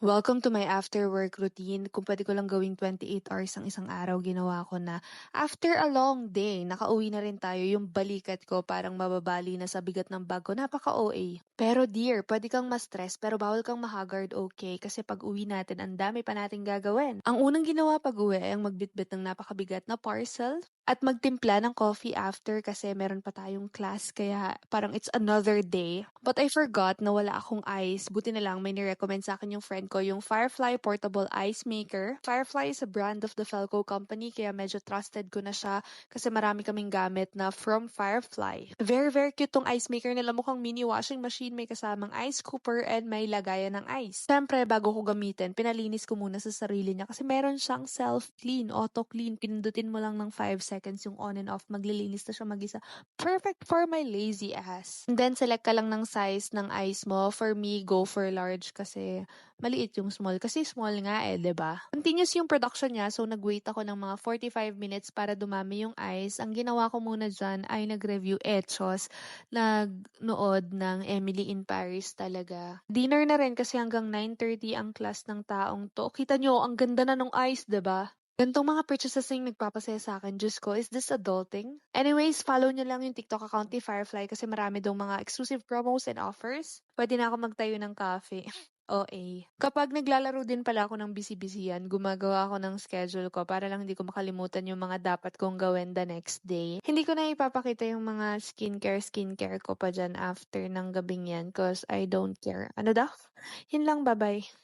Welcome to my after work routine. Kung pwede ko lang gawing 28 hours ang isang araw, ginawa ko na. After a long day, nakauwi na rin tayo. Yung balikat ko parang mababali na sa bigat ng bag ko. Napaka-OA. Pero dear, pwede kang ma-stress pero bawal kang mahagard, okay? Kasi pag uwi natin, ang dami pa nating gagawin. Ang unang ginawa pag uwi ay ang magbitbit ng napakabigat na parcel at magtimpla ng coffee after kasi meron pa tayong class kaya parang it's another day. But I forgot na wala akong ice. Buti na lang may nirecommend sa akin yung friend ko yung Firefly Portable Ice Maker. Firefly is a brand of the Felco company kaya medyo trusted ko na siya kasi marami kaming gamit na from Firefly. Very very cute tong ice maker nila, mukhang mini washing machine, may kasamang ice cooper and may lagayan ng ice. Siyempre bago ko gamitin, pinalinis ko muna sa sarili niya kasi meron siyang self-clean, auto-clean. Pindutin mo lang ng 5 seconds yung on and off, maglilinis na siya mag-isa. Perfect for my lazy ass. And then, select ka lang ng size ng ice mo. For me, go for large kasi maliit yung small. Kasi small nga eh, 'di ba? Continuous yung production niya, so nag-wait ako ng mga 45 minutes para dumami yung ice. Ang ginawa ko muna dyan ay nag-review Etchos, nagnood ng Emily in Paris talaga. Dinner na rin kasi hanggang 9:30 ang class ng taong to. Kita nyo, ang ganda na nung ice, 'di ba? Ganitong mga purchases yung nagpapasaya sa akin. Diyos ko, is this adulting? Anyways, follow nyo lang yung TikTok account ni Firefly kasi marami dong mga exclusive promos and offers. Pwede na ako magtayo ng cafe. OA. Kapag naglalaro din pala ako ng busy-busy yan, gumagawa ako ng schedule ko para lang hindi ko makalimutan yung mga dapat kong gawin the next day. Hindi ko na ipapakita yung mga skincare ko pa dyan after ng gabing yan cause I don't care. Ano daw? Yun lang, bye-bye.